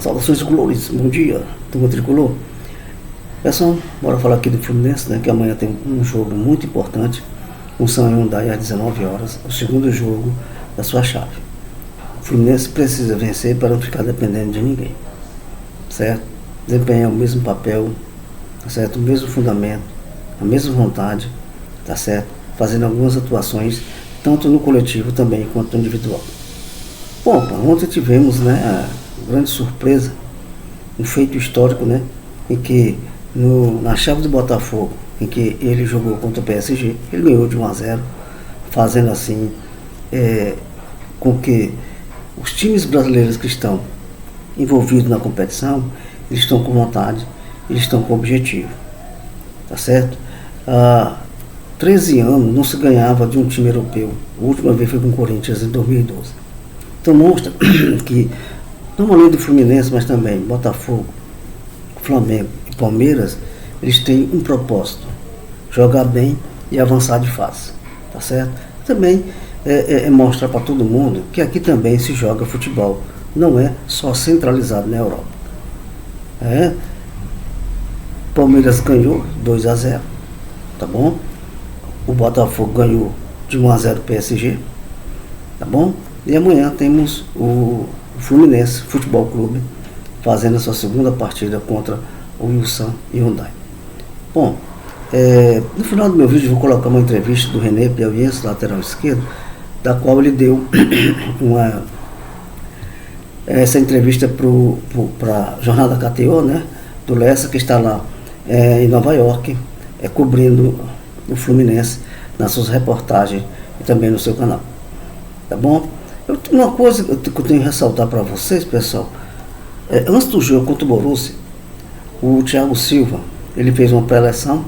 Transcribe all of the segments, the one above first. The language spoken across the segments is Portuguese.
Saudações tricolores, bom dia, turma tricolor. Pessoal, bora falar aqui do Fluminense, né? Que amanhã tem um jogo muito importante, com o São Hyundai às 19 horas, o segundo jogo da sua chave. O Fluminense precisa vencer para não ficar dependendo de ninguém, certo? Desempenhar o mesmo papel, tá certo? O mesmo fundamento, a mesma vontade, tá certo? Fazendo algumas atuações, tanto no coletivo também quanto no individual. Bom, ontem tivemos, né, a grande surpresa, um feito histórico, né, em que na chave do Botafogo, em que ele jogou contra o PSG, ele ganhou de 1-0, fazendo assim com que os times brasileiros que estão envolvidos na competição, eles estão com vontade, eles estão com objetivo, tá certo? Há 13 anos não se ganhava de um time europeu. A última vez foi com o Corinthians em 2012. Então mostra que, não além do Fluminense, mas também Botafogo, Flamengo e Palmeiras, eles têm um propósito: jogar bem e avançar de fase, tá certo? Também mostrar para todo mundo que aqui também se joga futebol, não é só centralizado na Europa. Palmeiras ganhou 2-0, tá bom? O Botafogo ganhou de 1-0 PSG, tá bom? E amanhã temos o Fluminense Futebol Clube fazendo a sua segunda partida contra o Ulsan Hyundai. Bom, no final do meu vídeo eu vou colocar uma entrevista do René Piauiense, lateral esquerdo, da qual ele deu essa entrevista para a jornada KTO, né, do Lessa, que está lá em Nova York, cobrindo o Fluminense nas suas reportagens e também no seu canal. Tá bom? Uma coisa que eu tenho que ressaltar para vocês, pessoal, antes do jogo contra o Borussia, o Thiago Silva, ele fez uma pré-eleção,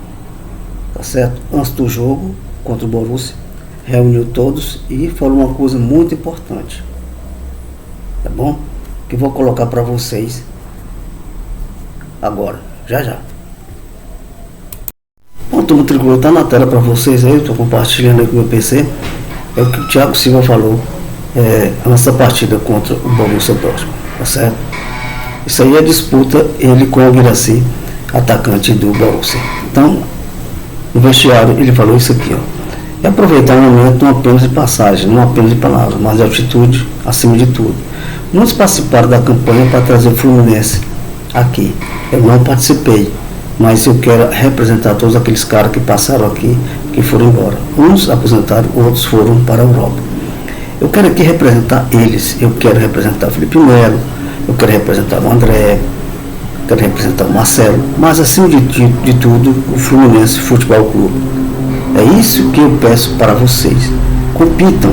tá certo? Antes do jogo contra o Borussia, reuniu todos e falou uma coisa muito importante, tá bom? Que eu vou colocar para vocês agora, já. Bom, turma tricolor, tá na tela para vocês aí, eu estou compartilhando aqui no meu PC, é o que o Thiago Silva falou. A nossa partida contra o Borussia Dortmund, tá certo? Isso aí é disputa ele com o Guirassy, atacante do Borussia. Então, no vestiário ele falou isso aqui, ó: e aproveitar o momento não apenas de passagem, não apenas de palavras, mas de altitude acima de tudo. Muitos participaram da campanha para trazer o Fluminense aqui. Eu não participei, mas eu quero representar todos aqueles caras que passaram aqui, que foram embora. Uns aposentaram, outros foram para a Europa. Eu quero aqui representar eles. Eu quero representar o Felipe Melo, eu quero representar o André, eu quero representar o Marcelo, mas acima de tudo, o Fluminense Futebol Clube. É isso que eu peço para vocês. Compitam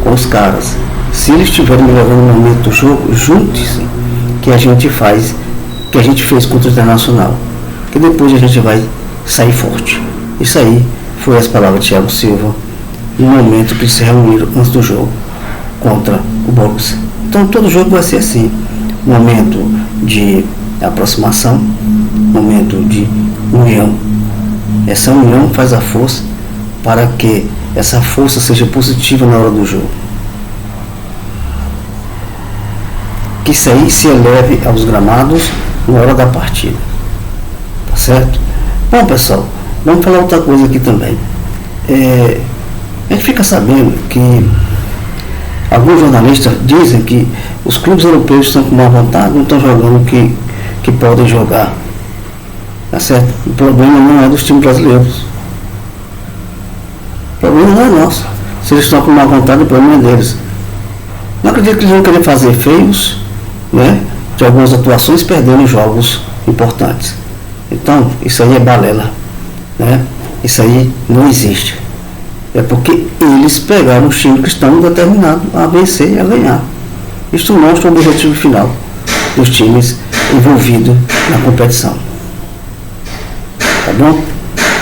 com os caras. Se eles estiverem melhorando no momento do jogo, junte-se, que a gente faz, que a gente fez contra o Internacional, que depois a gente vai sair forte. Isso aí foi as palavras de Thiago Silva no momento que se reuniram antes do jogo contra o Borussia. Então todo jogo vai ser assim: momento de aproximação, momento de união. Essa união faz a força para que essa força seja positiva na hora do jogo, que isso aí se eleve aos gramados na hora da partida, tá certo? Bom, pessoal, vamos falar outra coisa aqui também. A gente fica sabendo que alguns jornalistas dizem que os clubes europeus estão com má vontade, não estão jogando o que podem jogar, tá certo? O problema não é dos times brasileiros, o problema não é nosso. Se eles estão com má vontade, o problema é deles. Não acredito que eles vão querer fazer feios, né, de algumas atuações, perdendo jogos importantes. Então isso aí é balela, né? Isso aí não existe. É porque eles pegaram os times que estão determinados a vencer e a ganhar. Isto mostra o objetivo final dos times envolvidos na competição. Tá bom?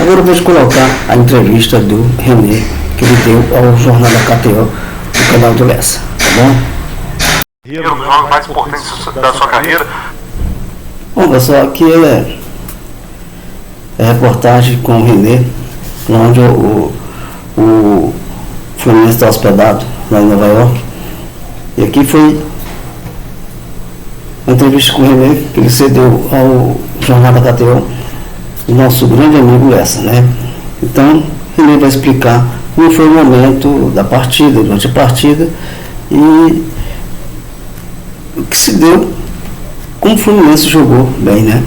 Agora eu vou te colocar a entrevista do René, que ele deu ao Jornal da KTO, do canal do Lessa. Tá bom? E o jogo mais importante da sua carreira? Bom, pessoal, aqui é reportagem com o René, onde o Fluminense está hospedado lá em Nova York. E aqui foi a entrevista com o Renê, que ele cedeu ao Jornal da KTO, o nosso grande amigo Lessa, né? Então, Renê vai explicar como foi o momento da partida, durante a partida, e o que se deu, como o Fluminense jogou bem, né?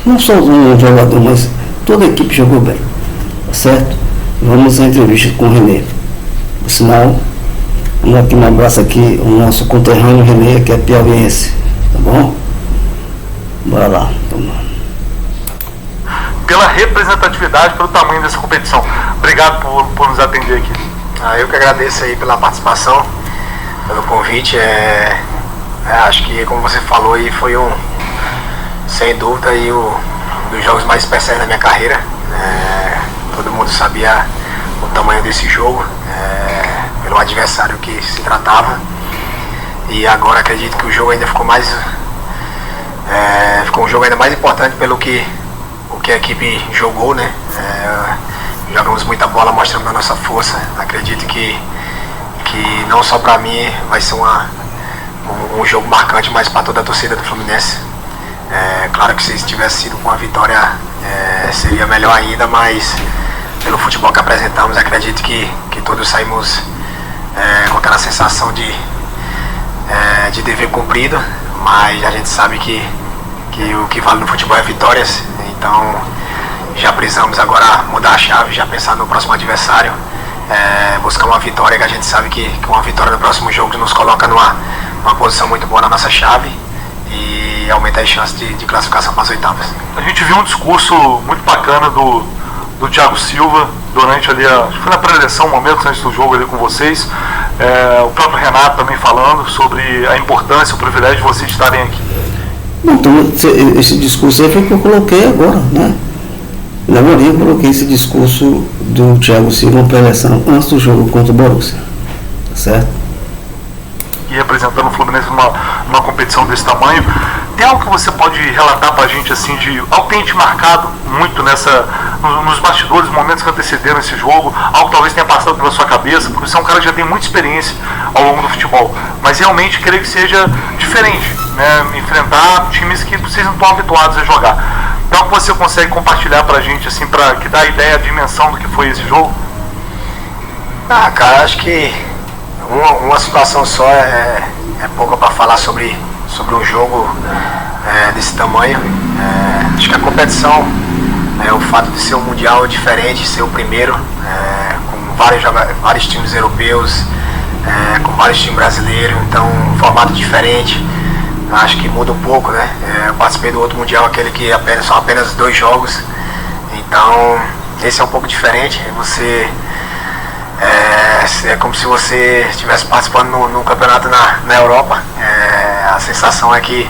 Não só um jogador, mas toda a equipe jogou bem, tá certo? Vamos à entrevista com o Renê. Por sinal, um abraço aqui o nosso conterrâneo Renê, que é piauiense, tá bom? Bora lá. Pela representatividade, pelo tamanho dessa competição. Obrigado por nos atender aqui. Eu que agradeço aí pela participação, pelo convite. Acho que, como você falou, aí foi sem dúvida aí um dos jogos mais especiais da minha carreira. Todo mundo sabia o tamanho desse jogo, pelo adversário que se tratava, e agora acredito que o jogo ainda ficou um jogo ainda mais importante pelo que a equipe jogou, né? Jogamos muita bola, mostrando a nossa força. Acredito que não só para mim vai ser um jogo marcante, mas para toda a torcida do Fluminense. Claro que se tivesse sido com a vitória seria melhor ainda, mas pelo futebol que apresentamos, acredito que todos saímos com aquela sensação de dever cumprido, mas a gente sabe que o que vale no futebol é vitórias. Então já precisamos agora mudar a chave, já pensar no próximo adversário, buscar uma vitória, que a gente sabe que uma vitória no próximo jogo nos coloca numa posição muito boa na nossa chave e aumenta as chances de classificação para as oitavas. A gente viu um discurso muito bacana do Thiago Silva durante ali, acho que foi na pré-eleição, momentos antes do jogo ali com vocês, o próprio Renato também falando sobre a importância, o privilégio de vocês estarem aqui. Então, esse discurso aí foi que eu coloquei agora, né? Na maioria eu coloquei esse discurso do Thiago Silva na pré-eleição antes do jogo contra o Borussia, tá certo? E representando o Fluminense numa competição desse tamanho, tem algo que você pode relatar pra gente, assim, de algo que tem te marcado muito nos bastidores, momentos que antecederam esse jogo, algo que talvez tenha passado pela sua cabeça, porque você é um cara que já tem muita experiência ao longo do futebol, mas realmente querer que seja diferente, né? Enfrentar times que vocês não estão habituados a jogar. Então, você consegue compartilhar pra gente, assim, pra que dá a ideia, a dimensão do que foi esse jogo? Cara, acho que uma situação só é pouco para falar sobre um jogo desse tamanho. Acho que a competição, o fato de ser um mundial diferente, ser o primeiro, com vários times europeus, com vários times brasileiros, então um formato diferente, acho que muda um pouco, né? Eu participei do outro mundial, aquele que são apenas 2 jogos, então esse é um pouco diferente. É como se você estivesse participando num campeonato na Europa. A sensação é que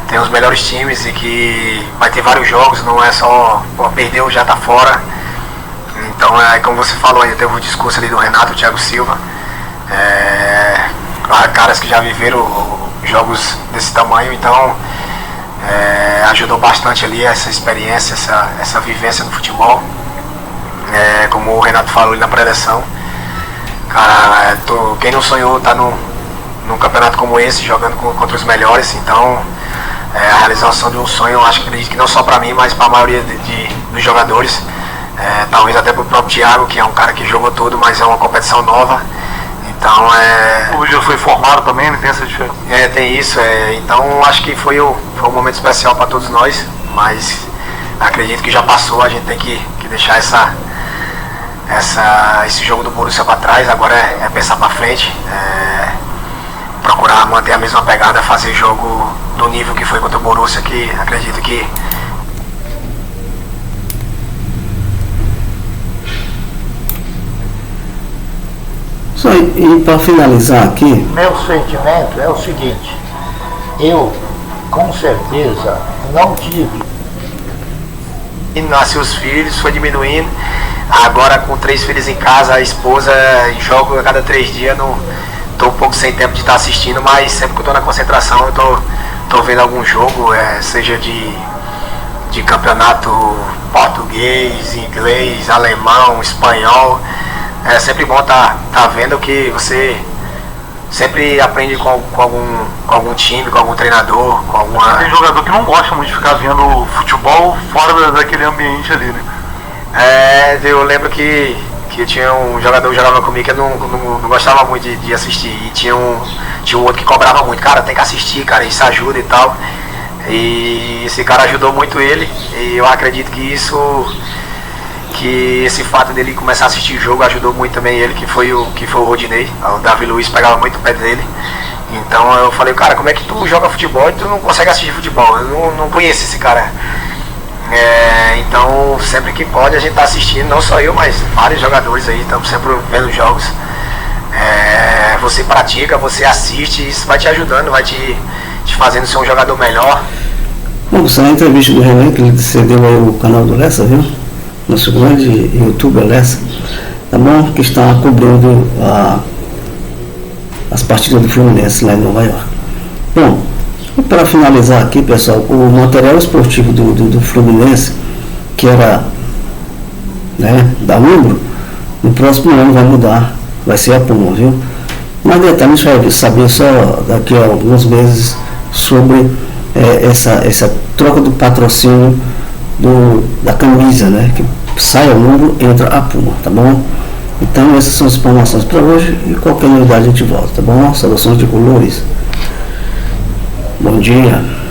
tem os melhores times e que vai ter vários jogos, não é só perdeu, já tá fora. Então, como você falou, aí teve o discurso ali do Renato, Thiago Silva, caras que já viveram jogos desse tamanho, então ajudou bastante ali essa experiência, essa vivência no futebol. Como o Renato falou ali na pré-eleição, cara, quem não sonhou estar num campeonato como esse, jogando contra os melhores, então a realização de um sonho, eu acho que não só para mim, mas para a maioria dos jogadores, talvez até para o próprio Thiago, que é um cara que jogou tudo, mas é uma competição nova, então Hoje ele foi formado também, ele tem essa diferença. Tem isso, então acho que foi um momento especial para todos nós, mas acredito que já passou, a gente tem que deixar esse jogo do Borussia para trás, agora é pensar para frente, procurar manter a mesma pegada, fazer jogo do nível que foi contra o Borussia, que acredito que Só e para finalizar aqui, meu sentimento é o seguinte: eu com certeza não tive. E nasceu os filhos, foi diminuindo. Agora com 3 filhos em casa, a esposa joga a cada 3 dias. Tô um pouco sem tempo de estar assistindo, mas sempre que eu tô na concentração eu tô vendo algum jogo, seja de campeonato português, inglês, alemão, espanhol. É sempre bom tá vendo que você sempre aprende com algum time, com algum treinador, com alguma... Tem jogador que não gosta muito de ficar vendo futebol fora daquele ambiente ali, né? Eu lembro que tinha um jogador que jogava comigo que eu não gostava muito de assistir. E tinha um outro que cobrava muito. Cara, tem que assistir, cara, isso ajuda e tal. E esse cara ajudou muito ele. E eu acredito que esse fato dele começar a assistir o jogo ajudou muito também ele, que foi o Rodinei. O Davi Luiz pegava muito o pé dele. Então eu falei, cara, como é que tu joga futebol e tu não consegue assistir futebol? Eu não conheço esse cara. Então sempre que pode a gente tá assistindo, não só eu, mas vários jogadores aí, estamos sempre vendo jogos. Você pratica, você assiste, isso vai te ajudando, vai te fazendo ser um jogador melhor. Bom, essa entrevista do Renan, que ele cedeu aí o canal do Lessa, viu? Nosso grande youtuber Lessa, tá bom? Que está cobrindo as partidas do Fluminense lá em Nova York. Bom, e para finalizar aqui, pessoal, o material esportivo do Fluminense, que era, né, da Umbro, no próximo ano vai mudar, vai ser a Puma, viu? Mas detalhe, a gente vai saber só daqui a alguns meses sobre essa troca do patrocínio da camisa, né? Que sai a Umbro, entra a Puma, tá bom? Então essas são as informações para hoje e qualquer novidade a gente volta, tá bom? Saudações de colores. Bom dia.